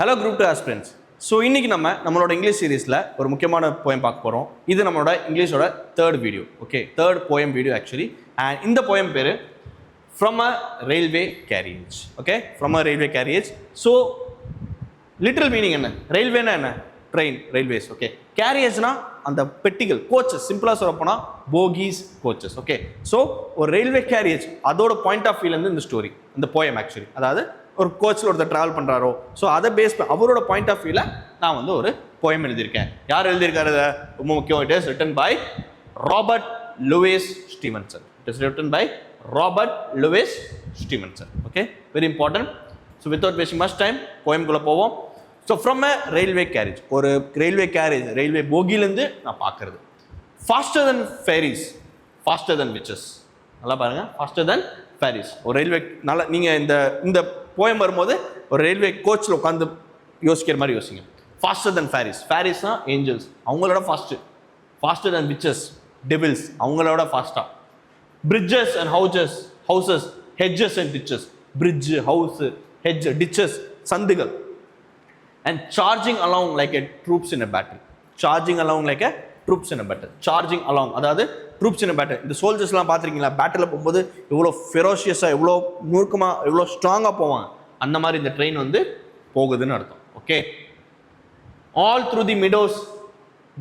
Hello group 2 aspirants. So இன்னைக்கு நம்மளோட English சீரிஸ்ல ஒரு முக்கியமான poem பார்க்க போறோம். இது நம்மளோட இங்கிலீஷோட third video. Okay, third poem video actually. And இந்த poem பேரு From a Railway Carriage. Okay, From a Railway Carriage. So literal meaning என்ன? Railway na என்ன? Train, railways. Okay. Carriage na அந்த பெட்டிகள் coaches சிம்பிளா சொல்ல போனா bogies coaches. Okay. So ஒரு railway carriage அதோட point of view ல இருந்து இந்த ஸ்டோரி இந்த poem actually. அதாவது ஒரு கோச்சில் ஒருத்தர் ட்ராவல் பண்ணுறாரோ ஸோ அதை பேஸ் அவரோட பாயிண்ட் ஆஃப் வியூவில் நான் வந்து ஒரு போயம் எழுதியிருக்கேன். யார் எழுதியிருக்காரு? ரொம்ப முக்கியம். It is written by Robert Louis Stevenson. It is written by Robert Louis Stevenson. Okay, very important. So without wasting much time போயம்குள்ளே போவோம். So from a railway carriage, ஒரு ரயில்வே கேரேஜ் ரயில்வே போகிலேருந்து நான் பார்க்குறது. Faster than fairies, faster than witches. நல்லா பாருங்கள், pastor than Faris. ஒரு railway நல்லா நீங்கள் இந்த போயம் வரும்போது ஒரு ரயில்வே கோச்சில் உட்காந்து யோசிக்கிற மாதிரி யோசிங்க. ஃபாஸ்டர் தென் ஃபேரிஸ், ஃபேரிஸ்னா ஏஞ்சல்ஸ், அவங்களோட fast. Faster than witches, devils, அவங்களோட ஃபாஸ்ட்டாக. Bridges and houses, hedges and ditches, bridge, house, hedge, ditches, சந்துகள். And charging along like a troops in a battle, charging along like a troops in a battle, charging along அதாவது troops in battle. இந்த சோல்ஜர்ஸ்லாம் பார்த்துருக்கீங்களா? Battle போகும்போது எவ்வளோ ஃபெரோஷியஸாக, எவ்வளோ நுணுக்கமாக, எவ்வளோ ஸ்ட்ராங்காக போவாங்க. அந்த மாதிரி இந்த ட்ரெயின் வந்து போகுதுன்னு அர்த்தம். Okay. All through the meadows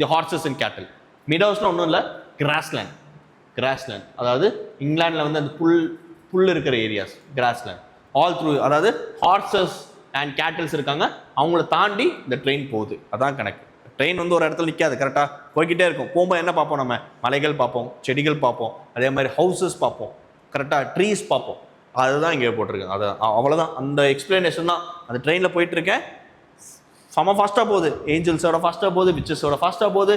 the horses and cattle. மிடோஸ்னால் ஒன்றும் இல்லை, கிராஸ்லேண்ட். கிராஸ்லேண்ட் அதாவது இங்கிலாண்டில் வந்து அந்த புல் இருக்கிற ஏரியாஸ், கிராஸ்லேண்ட். ஆல் த்ரூ அதாவது ஹார்சஸ் அண்ட் கேட்டில்ஸ் இருக்காங்க, அவங்கள தாண்டி இந்த ட்ரெயின் போகுது. அதான் கணக்கு. ட்ரெயின் வந்து ஒரு இடத்துல நிற்காது, கரெக்டாக போய்கிட்டே இருக்கும். போகும்போது என்ன பார்ப்போம்? நம்ம மலைகள் பார்ப்போம், செடிகள் பார்ப்போம், அதே மாதிரி ஹவுசஸ் பார்ப்போம், கரெக்டாக ட்ரீஸ் பார்ப்போம். அதுதான் இங்கே போட்டிருக்கேன். அது அவ்வளோதான், அந்த எக்ஸ்பிளனேஷன் தான். அந்த ட்ரெயினில் போயிட்டுருக்கேன், செம ஃபாஸ்ட்டாக போகுது, ஏஞ்சல்ஸோட ஃபாஸ்ட்டாக போகுது, விச்சஸோட ஃபாஸ்ட்டாக போகுது,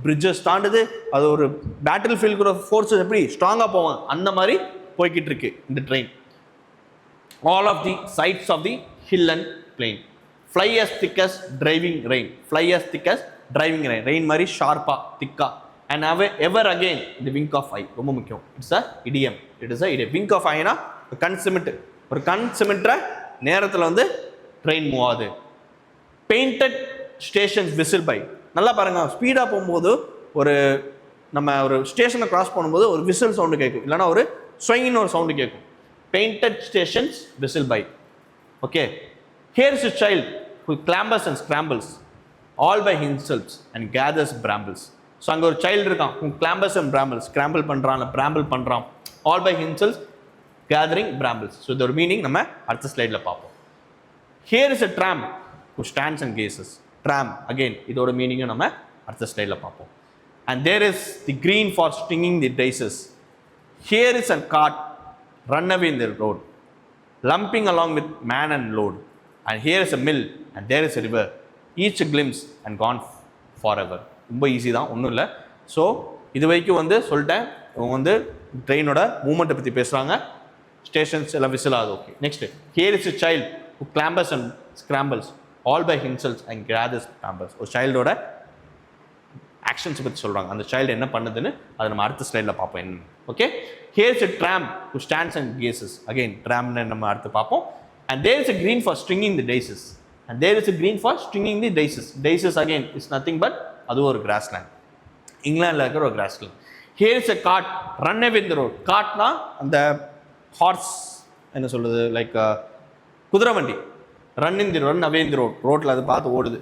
பிரிட்ஜஸ் தாண்டுது. அது ஒரு பேட்டில் ஃபீல்டு ஃபோர்ஸஸ் எப்படி ஸ்ட்ராங்காக போவாங்க அந்த மாதிரி போய்கிட்டு இருக்கு இந்த train. All of the sides of the hill and plain. Fly as thick as driving rain. Fly as thick as driving rain. Rain மாதிரி ஷார்ப்பா, திக்கா. And ever again the wink of eye. ரொம்ப முக்கியம். It's a idiom. It is a idiom. Wink of eye னா கண் சிமிட்டு. ஒரு கண் சிமிட்டுற நேரத்தில் வந்து ட்ரெயின் மூவ் ஆகுது. Painted stations whistle by. நல்லா பாருங்க, ஸ்பீடாக போகும்போது நம்ம ஒரு ஸ்டேஷனை கிராஸ் பண்ணும்போது ஒரு விசில் சவுண்டு கேட்கும், இல்லைனா ஒரு ஸ்வைன்னு ஒரு சவுண்டு கேட்கும். Painted stations whistle by. Okay. Here is a child who clambers and scrambles all by himself and gathers brambles. So அங்கே ஒரு child இருக்கான், who clambers and brambles, scramble பண்ணுறான், bramble பண்ணுறான், all by himself gathering brambles. So இதோட meaning நம்ம அடுத்த ஸ்லைடில் பார்ப்போம். Here is a tramp who stands and gazes. Tramp again இதோட மீனிங்கும் நம்ம அடுத்த ஸ்லைடில் பார்ப்போம். And there is the green for stinging the daisies. Here is a cart run away in the road, lumping along with man and load. And here is a mill and there is a river, each a glimpse and gone forever. ரொம்ப easy தான், ஒன்றும் இல்லை. So இது வரைக்கும் வந்து சொல்லிட்டேன். இவங்க வந்து ட்ரெயினோட மூமெண்ட்டை பற்றி பேசுகிறாங்க, ஸ்டேஷன்ஸ் எல்லாம் விசில் ஆகுது. Okay. Next, here is a child who clambers and scrambles all by himself and gathers brambles. ஒரு சைல்டோட ஆக்ஷன்ஸை பற்றி சொல்கிறாங்க. அந்த சைல்டு என்ன பண்ணுதுன்னு அதை நம்ம அடுத்த ஸ்லைடில் பார்ப்போம் என்ன. Okay. Here is a tramp who stands and gazes. Again ட்ராம்னு நம்ம அடுத்து பார்ப்போம். And there is a green for stringing the daisies. And there is a green for stringing the daisies. Daisies again is nothing but அது ஒரு grassland. இங்கிலாண்டில் இருக்கிற ஒரு grassland. Here is a cart run away in the road. காட்னா அந்த hours என்ன சொல்லுது, like குதிரை வண்டி. Run away in the road. ரோட்டில் அது பார்த்து ஓடுது.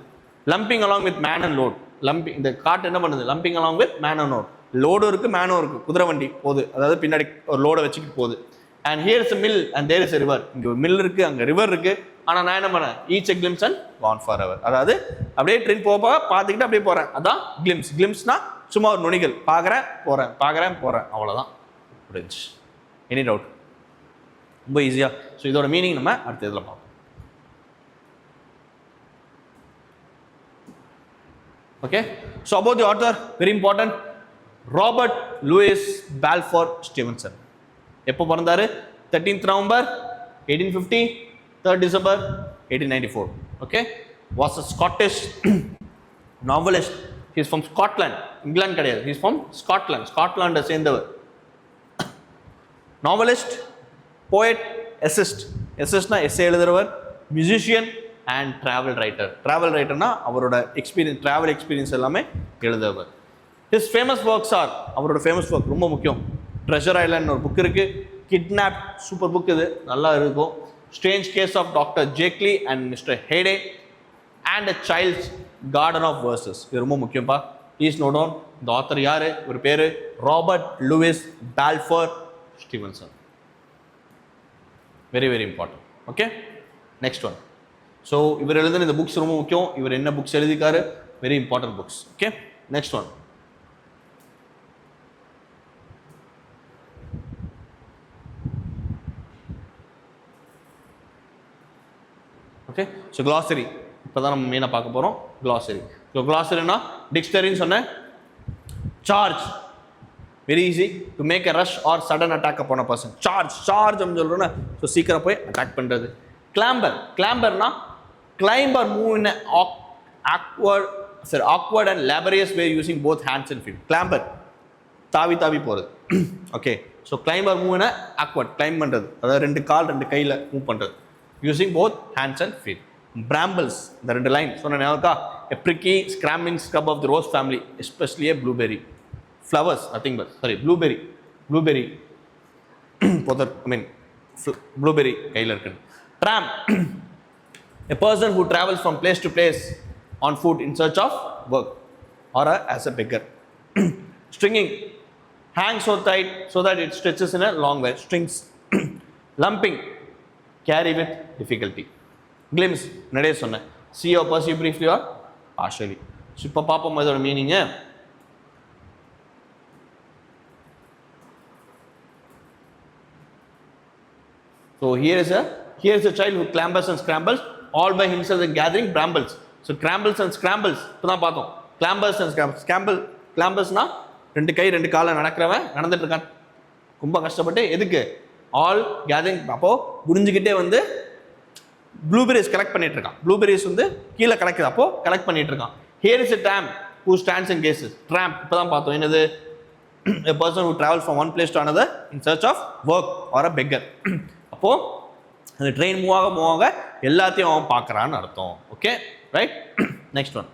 lumping along with man and load. லம்பிங், இந்த காட் என்ன பண்ணுது? lumping along with man and load. லோடும் இருக்குது, மேனும் இருக்குது. குதிரை வண்டி போகுது, அதாவது பின்னாடி ஒரு லோடை வச்சுக்கிட்டு போகுது. And here is a mill and there is a river. இங்கே ஒரு மில் இருக்குது, அங்கே ரிவர் இருக்குது. ஆனால் நான் என்ன பண்ணேன்? each a glimpse and gone forever. அதாவது அப்படியே ட்ரெயின் போக பார்த்துக்கிட்டு அப்படியே போகிறேன். அதான் கிளிம்ஸ். கிளிம்ஸ்னா சும்மா ஒரு நுனிகள், பார்க்குறேன் போகிறேன், பார்க்குறேன் போகிறேன், அவ்வளோதான். முடிஞ்சு. Any doubt? ரொம்ப ஈஸியாக. ஸோ இதோட மீனிங் நம்ம அடுத்த இதில் பார்ப்போம். Okay. So about the author, very important, Robert Lewis Balfour Stevenson. எப்போ பிறந்தாரு? 13th November 1850, 3rd December 1894. Okay. Was a Scottish novelist. He is from Scotland. England கிடையாது. He is from Scotland. Scotland சேர்ந்தவர். Novelist, poet, essayist. Essayistனா essay எழுதுறவர், musician and travel writer. Travel writer na avaroda experience, travel experience ellame எழுதுவர். His famous works are, அவரோட famous work ரொம்ப முக்கியம். Treasure Island ஒரு book இருக்கு. Kidnap super book இது, நல்லா இருக்கும். Strange Case of Dr. Jekyll and Mr. Hyde and a Child's Garden of Verses. இது ரொம்ப முக்கியம்ப்பா. Please note down. இந்த ஆத்தர் யாரு? ஒரு பேரு Robert Lewis Balfour Stevenson. Very very important. Okay, next one. So இவர் எழுதின இந்த புக்ஸ் ரொம்ப முக்கியம். இவர் என்ன books எழுதிக்காரு? Very important books. Okay, next one. Okay, so glossary இப்போதான் நம்ம மெயினாக பார்க்க போகிறோம். glossary. So glossary-னா டிக்ஷனரின்னு சொன்னேன். charge, very easy to make a rush or sudden attack upon a person. charge அப்படின்னு சொல்கிறோன்னா ஸோ சீக்கிரம் போய் அட்டாக் பண்ணுறது. clamber-னா climb or move in an awkward and laborious way using both hands and feet. clamber தாவி போகிறது. Okay, so climb or move in an awkward, climb பண்ணுறது, அதாவது ரெண்டு கால் ரெண்டு கையில் மூவ் பண்ணுறது using both hands and feet. brambles, இந்த ரெண்டு லைன் சொன்ன ஞாபகா, a pricky scrambling scrub of the rose family, especially a blueberry. flowers, nothing but blueberry blueberry கையில் இருக்கு. tram, a person who travels from place to place on foot in search of work or as a beggar. stringing, hang so tight so that it stretches in a long way. strings. lumping, carry with difficulty. glimpse, நிறைய சொன்னேன். see or perceive briefly or partially. So இப்போ பார்ப்போம் இதோட meaning. So here is a child who clambers and scrambles all by himself and gathering brambles. So crambles and scrambles இப்போதான் பார்த்தோம். clambers and scrambles. clambersனா ரெண்டு கை ரெண்டு காலை நடக்கிறவன் நடந்துட்டு இருக்கான் ரொம்ப கஷ்டப்பட்டு. எதுக்கு? All gathering. அப்போ புரிஞ்சுக்கிட்டே வந்து ப்ளூபெரிஸ் கலெக்ட் பண்ணிட்டு இருக்கான். ப்ளூபெரிஸ் வந்து கீழே கிடைக்குது, அப்போ கலெக்ட் பண்ணிட்டு இருக்கான். Here is a tramp who stands and gazes. tramp இப்போதான் பார்த்தோம். என்னது? a person who travels from one place to another in search of work or a beggar. அப்போ அந்த ட்ரெயின் மூவ் ஆக எல்லாத்தையும் அவன் பார்க்குறான்னு அர்த்தம். Okay, right. Next one.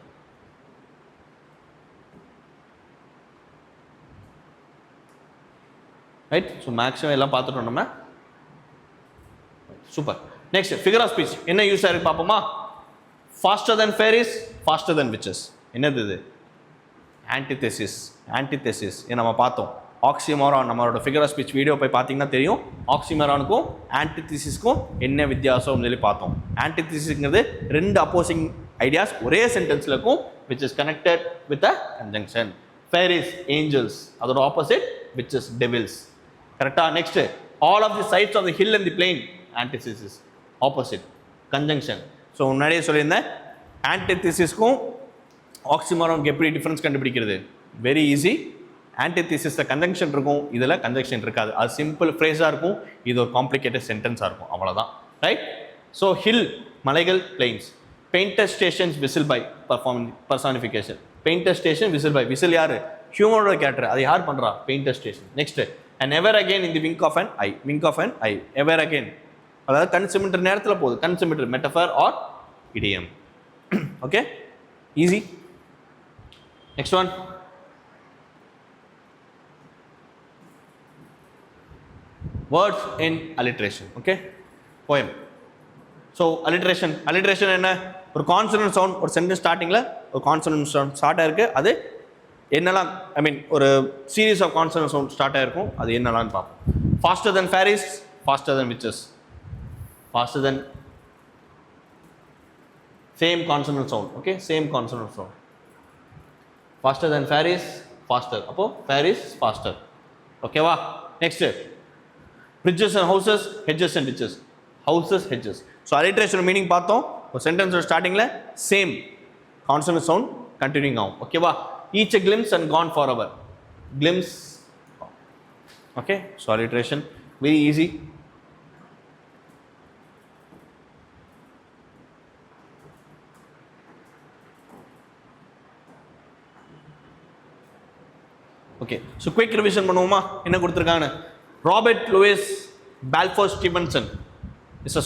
Right, so maximum எல்லாம் பார்த்துட்டோம் நம்ம. Super. Next, figure of speech என்ன யூஸ் ஆயிருக்கு பார்ப்போமா? Faster than fairies, faster than witches. என்னது இது? ஆன்டிதெசிஸ் நம்ம பார்த்தோம். ஆக்சிமோரான், நம்மளோட ஃபிகர் ஆஃப் ஸ்பீச் வீடியோ போய் பார்த்தீங்கன்னா தெரியும். ஆக்சிமோரானுக்கும் ஆன்டிதெசிஸ்க்கும் என்ன வித்தியாசம்னு சொல்லி பார்த்தோம். ஆன்டிதெசிஸ்ங்கிறது ரெண்டு அப்போசிங் ஐடியாஸ் ஒரே சென்டென்ஸில் இருக்கும், which is connected with a conjunction. Fairies, angels, அதோட ஆப்போசிட் which is devils. கரெக்டாக? Next, all of the sides of the hill and the plain, antithesis, opposite, conjunction. So முன்னாடியே சொல்லியிருந்தேன், ஆன்டிதெசிஸ்க்கும் ஆக்சிமோரானுக்கு எப்படி டிஃப்ரென்ஸ் கண்டுபிடிக்கிறது? Very easy. ஆன்டிதெசிஸில் கன்ஜங்ஷன் இருக்கும், இதில் conjunction இருக்காது. அது சிம்பிள் ஃப்ரேஸாக இருக்கும், இது ஒரு காம்ப்ளிகேட்டட் சென்டென்ஸாக இருக்கும், அவ்வளோதான். ரைட்? ஸோ ஹில் மலைகள், plains. Painter stations whistle by personification. Painter station whistle by. Whistle யார்? ஹியூமனோட கேரக்டர். அது யார் பண்ணுறா? Painter station. Next, and ever again in the wink of an eye. Wink of an eye, ever again, அதாவது கண் சிமிட்டர் நேரத்தில் போகுது. கண் சிமிட்டர் metaphor or idiom. Okay, easy. Next one. words in alliteration. Okay, poem. So alliteration என்ன? ஒரு consonant sound ஒரு சென்டென்ஸ் ஸ்டார்டிங்கில் ஒரு கான்சனன்ட் சவுண்ட் ஸ்டார்ட் ஆயிருக்கு. அது என்னெல்லாம், ஐ மீன் ஒரு series of consonant sound start ஆயிருக்கும், அது என்னெல்லாம் பார்ப்போம். Faster than fairies, faster than witches. Faster than same consonant sound. Okay, same consonant sound. Faster than fairies, faster. அப்போ ஃபேரிஸ் ஃபாஸ்டர். ஓகேவா? Next, bridges and houses, hedges and ditches. houses, hedges. So alliteration meaning பார்த்தோம். ஒரு சென்டென்ஸோட ஸ்டார்டிங்கில் same consonant sound continuing ஆகும். ஓகேவா? each a glimpse and gone forever. glimpse. Okay, so alliteration very easy. Okay, so quick revision பண்ணுவோமா? என்ன கொடுத்துருக்காங்க? Robert Louis Balfour Stevenson is a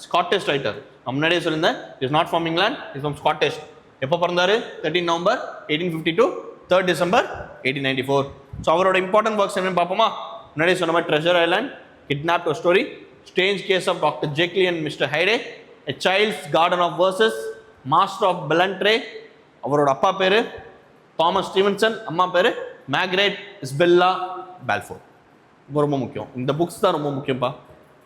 Scottish writer. முன்னாடியே சொல்லியிருந்தேன், is not from England, is from Scottish. எப்போ பிறந்தாரு? 13 November 1852, 3 December 1894. So அவரோட important works என்னன்னு பார்ப்போமா? முன்னாடியே சொன்ன மாதிரி ட்ரெஷர் ஐலாண்ட், கிட்னாப்ட் ஒரு story, Strange Case of Doctor Jekyll and Mister Hyde, A Child's Garden of Verses, Master of Ballantrae, அவரோட அப்பா பேரு தாமஸ் ஸ்டீவன்சன், அம்மா பேரு மேக்ரெட் இஸ்பெல்லா பால்ஃபோர். ரொம்ப ரொம்ப முக்கியம். இந்த புக்ஸ் தான் ரொம்ப முக்கியம்ப்பா.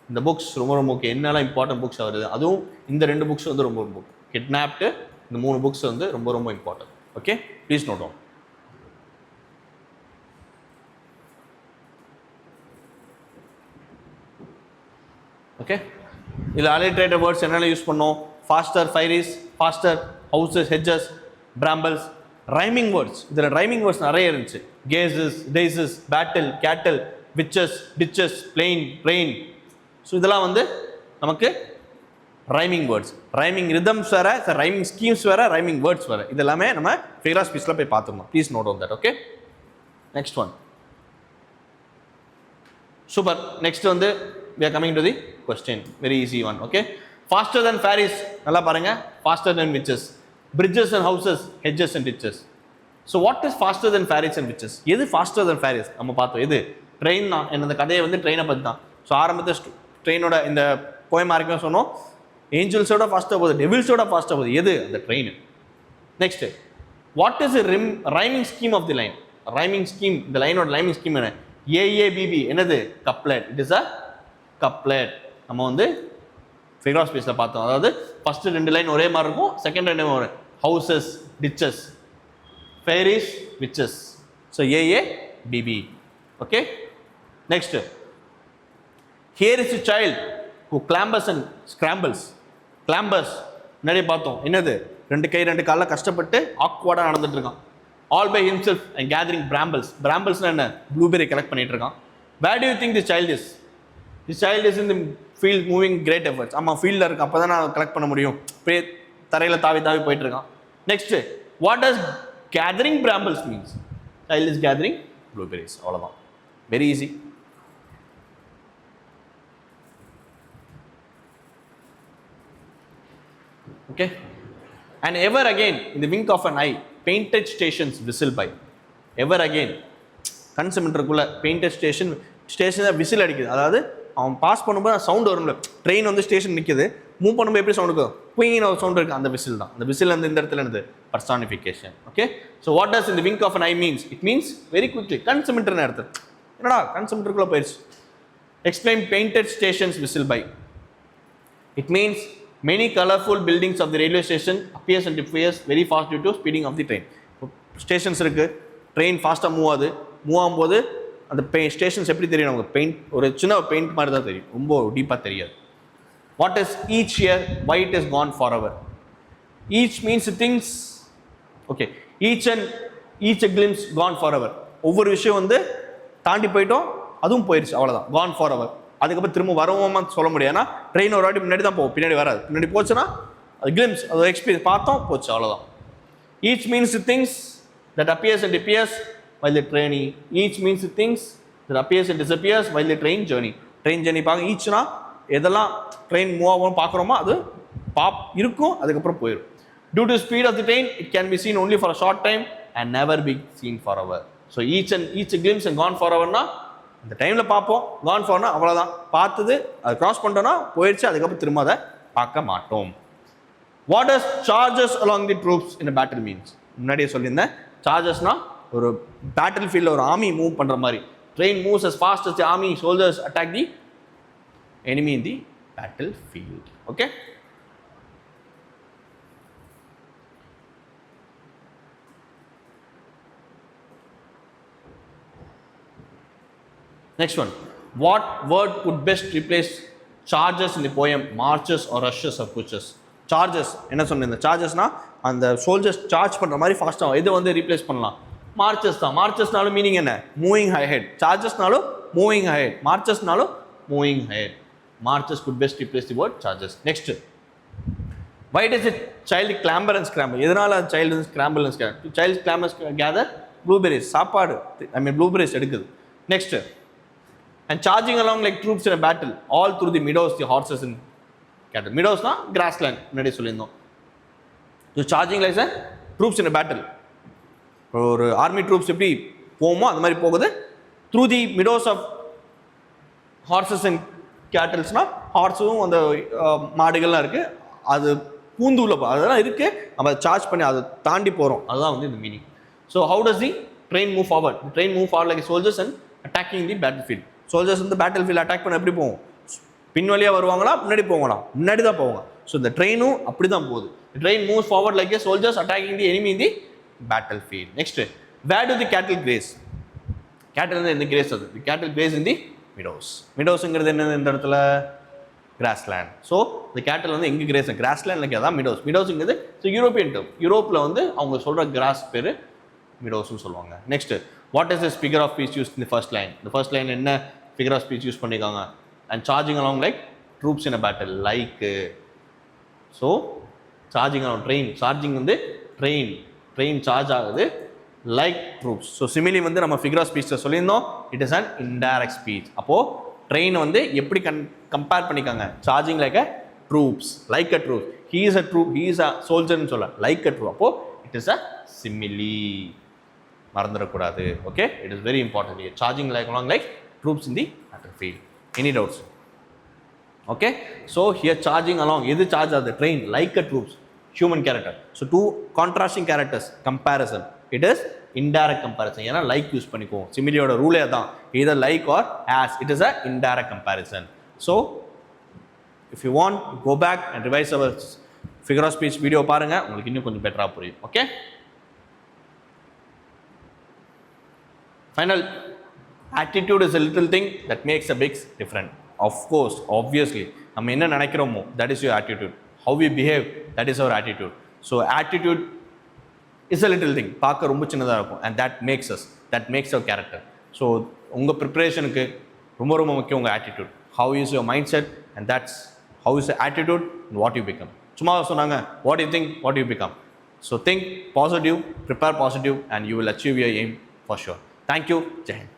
இந்த புக்ஸ் ரொம்ப ரொம்ப முக்கியம். என்னெல்லாம் இம்பார்ட்டன்ட் புக்ஸ் வருது, அதுவும் இந்த 2 புக்ஸ் வந்து ரொம்ப ரொம்ப முக்கியம். கிட்னாப்டு, இந்த 3 புக்ஸ் வந்து ரொம்ப ரொம்ப important. Okay, please note down. Okay, இதில் அலிட்ரேட்டட் வேர்ட்ஸ் என்னென்ன யூஸ் பண்ணோம்? Faster, fairies, faster, houses, hedges, brambles. Rhyming words, இதில் ரைமிங் வேர்ட்ஸ் நிறைய இருந்துச்சு. Gazes, daisies, battle, cattle, witches, ditches, plain, train. So இதெல்லாம் வந்து நமக்கு ரைமிங் வேர்ட்ஸ். ரைமிங் ரிதம்ஸ் வேறு, ரைமிங் ஸ்கீம்ஸ் வேறு, ரைமிங் வேர்ட்ஸ் வேறு. இது எல்லாமே நம்ம ஃபிகர் ஆஃப் ஸ்பீச்சில் போய் பார்த்துக்கணும். Please note on that. Okay, next one. Super. Next வந்து we are coming to the question. Very easy one. Okay, faster than ferries, நல்லா பாருங்க. Faster than witches, bridges and houses, hedges and ditches. So what is faster than ferries and witches? எது faster than ferries? நம்ம பார்த்தோம். எது? Train தான். இந்த கதையை வந்து ட்ரெயினை பற்றி தான். ஸோ ஆரம்பத்தில் ட்ரெயினோட இந்த போயம் ஆரம்பிக்கும் சொன்னோம், ஏஞ்சல்ஸோட ஃபாஸ்ட்டாக போகுது, டெவில்ஸோட ஃபாஸ்ட்டாக போகுது. எது? அந்த train. Next, what is rhyming scheme of the line? Rhyming scheme, இந்த லைனோட ரைமிங் ஸ்கீம் என்ன? ஏஏபிபி, என்னது? Couplet. It is a couplet. நம்ம வந்து ஃபிகர் ஆஃப் ஸ்பீச்சில் பார்த்தோம். அதாவது ஃபஸ்ட்டு 2 லைன் ஒரே மாதிரி இருக்கும், செகண்ட் 2 வரும். Houses, teaches, Faris, witches. So AABB. Okay, next, here is a child who clambers and scrambles. Clambers முன்னாடி பார்த்தோம். என்னது? 2 கை 2 காலில் கஷ்டப்பட்டு ஆக்வர்டாக நடந்துட்டு இருக்கான். All by himself and gathering brambles. Bramblesனா என்ன? ப்ளூபெரி கலெக்ட் பண்ணிட்டு இருக்கான். Where do you think this child is? This child is in the field moving great efforts. ஆமாம், ஃபீல்டில் இருக்கு, அப்போ தான் நான் கலெக்ட் பண்ண முடியும். அப்படியே தரையில் தாவி தாவி போயிட்டு இருக்கான். Next, what does gathering brambles means? Child is gathering blueberries. அவ்வளோதான். Very easy. Okay, and ever again in the wink of an eye, painted stations whistle by. Ever again, கன்செமெண்ட்ருக்குள்ள பெயிண்டட் ஸ்டேஷன் விசில் அடிக்குது. அதாவது அவன் pass பண்ணும்போது sound வரும்ல, train வந்து station நிற்குது, move பண்ணும்போது எப்படி சவுண்ட் இருக்கும்? குயின்னு ஒரு சவுண்ட் இருக்குது, அந்த விசில் தான். அந்த விசில் வந்து இந்த இடத்துல என்னது? Personification. Okay, so what does இந்த wink of an eye means? It means very quickly. கன்செமெண்ட்னு இடத்துல என்னடா கன்செமெண்ட்ருக்குள்ளே போயிடுச்சு. Explain painted stations whistle by. It means many colorful buildings of the railway station appears and disappears very fast due to speeding of the train. Stations இருக்குது, train ஃபாஸ்ட்டாக move ஆகும்போது அந்த stations எப்படி தெரியும் நமக்கு? பெயிண்ட், ஒரு சின்ன பெயிண்ட் மாதிரி தான் தெரியும், ரொம்ப டீப்பாக தெரியாது. What is each year, why it is gone forever? Each means things. Okay, each glimpse gone forever. ஒவ்வொரு விஷயம் வந்து தாண்டி போயிட்டோம், அதுவும் போயிடுச்சு, அவ்வளோதான். Gone forever. அதுக்கப்புறம் திரும்ப வரவோமா சொல்ல முடியாது. ஏன்னா ட்ரெயின் ஒரு வாட்டி முன்னாடி தான் போகும், பின்னாடி வராது. பின்னாடி போச்சுன்னா அது கிளிம்ஸ், அது எக்ஸ்பீரியன்ஸ், பார்த்தோம், போச்சு, அவ்வளோதான். Each means things that appears and disappears while the training. Each means things that appears and disappears while the train journey. Train journey பார்க்க ஈச்னா எதெல்லாம் ட்ரெயின் மூவ் ஆகும் பார்க்குறோமோ அது இருக்கும், அதுக்கப்புறம் போயிடும். Due to speed of the train, it can be seen only for a short time and never be seen forever. So each glimpse and gone foreverனா இந்த டைமில் பார்ப்போம், கான் ஃபார்னா அவ்வளோதான், பார்த்தது அது கிராஸ் பண்ணிட்டோன்னா போயிடுச்சு, அதுக்கப்புறம் திரும்ப அதை பார்க்க மாட்டோம். What does charges along the troops in battle means? முன்னாடியே சொல்லியிருந்தேன், சார்ஜஸ்னா ஒரு பேட்டில் ஃபீல்டில் ஒரு ஆர்மி மூவ் பண்ணுற மாதிரி. Train moves as fast as the army soldiers attack the enemy in the battlefield. Okay, next one. What word could best replace charges in the poem marches or rushes or pushes? Charges என்ன சொன்னேன்? சார்ஜஸ்னா அந்த soldiers charge பண்ணுற மாதிரி ஃபாஸ்ட்டாக இது வந்து replace பண்ணலாம். Marches தான். மார்ச்சஸ்னாலும் மீனிங் என்ன? Moving head. சார்ஜஸ்னாலும் மூவிங் ஹெட், மார்ச்சஸ்னாலும் moving head. Marches could best replace the word charges. Next, why does a child clamber and scramble? எதனால child scramble and scramble? Child clambers gather blueberries, சாப்பாடு, blueberries எடுக்குது. Next, and charging along like troops in a battle, all through the meadows the horses in. cattle. Meadows-na grassland முன்னாடி சொல்லியிருந்தோம். So charging like troops in battle. ஒரு army troops எப்படி போகுமோ அந்த மாதிரி போகுது through the meadows of horses and கேட்டல்ஸ்னால் ஹார்ஸும் அந்த மாடுகள்லாம் இருக்குது, அது பூந்துள்ள அதெல்லாம் இருக்குது, நம்ம சார்ஜ் பண்ணி அதை தாண்டி போகிறோம், அதுதான் வந்து இந்த meaning. So how does the train move forward? Train move forward like soldiers and attacking the battle field. Soldiers வந்து பேட்டில் ஃபீல்ட் அட்டாக் பண்ண எப்படி போவோம்? பின் வழியாக வருவாங்களா முன்னாடி போவாங்களா? முன்னாடி தான் போவாங்க. ஸோ இந்த ட்ரெயினும் அப்படி தான் போகுது. Train moves forward like a soldiers attacking the enemy in the battle field. Next, where do the cattle graze? கேட்டில் வந்து எந்த கிரேஸ் அது? தி கேட்டில் கிரேஸ் இன் தி மிடோஸ். மிடோஸுங்கிறது என்னது இந்த இடத்துல? கிராஸ்லேண்ட். ஸோ இந்த கேட்டில் வந்து எங்கே கிரேஸ்? கிராஸ்லேண்ட் அதான் மிடோஸ். மிடோஸுங்கிறது ஸோ யூரோப்பியன் டேர்ம். யூரோப்பில் வந்து அவங்க சொல்கிற கிராஸ் பேர் மிடோஸ்ன்னு சொல்லுவாங்க. Next, what is this figure of speech use in the first line? இந்த ஃபர்ஸ்ட் லைன் என்ன ஃபிகர் ஆஃப் ஸ்பீச் யூஸ் பண்ணியிருக்காங்க? And charging along like troops in a battle like. So charging along train, charging வந்து train charge ஆகுது like troops. So simile வந்து நம்ம figure of ஸ்பீச்சில் சொல்லியிருந்தோம், it is an indirect speech. அப்போது train வந்து எப்படி கம்பேர் பண்ணிக்காங்க? Charging like a troops, like a troop. He is a troop, he is a சோல்ஜர்னு சொல்ல, லைக் அ ட்ரூப். அப்போது இட் இஸ் அ சிமிலி, மறந்துடக்கூடாது. Okay, it is very important. Charging like along like troops in the battle field. Any doubts? Okay, so here charging along எது charge ஆகுது? Train like a troops, human character. So two contrasting characters comparison, it is indirect comparison. ஏன்னா like use பண்ணிக்குவோம், சிமிலியோட ரூலே தான், either like or as, it is a indirect comparison. So if you want go back and revise our figure of speech video பாருங்க, உங்களுக்கு இன்னும் கொஞ்சம் பெட்டராக புரியும். Okay, final, attitude is a little thing that makes a big difference. Of course, obviously, நம்ம என்ன நினைக்கிறோமோ that is your attitude. How we behave, that is our attitude. So attitude is a little thing, பார்க்க ரொம்ப சின்னதாக இருக்கும், and that makes our character. So உங்கள் ப்ரிப்பரேஷனுக்கு ரொம்ப ரொம்ப முக்கியம் உங்கள் attitude. How is your mindset, and that's how is the attitude and what you become. சும்மா சொன்னாங்க what you think, what you become. So think positive, prepare positive, and you will achieve your aim for sure. Thank you. Jai Hind.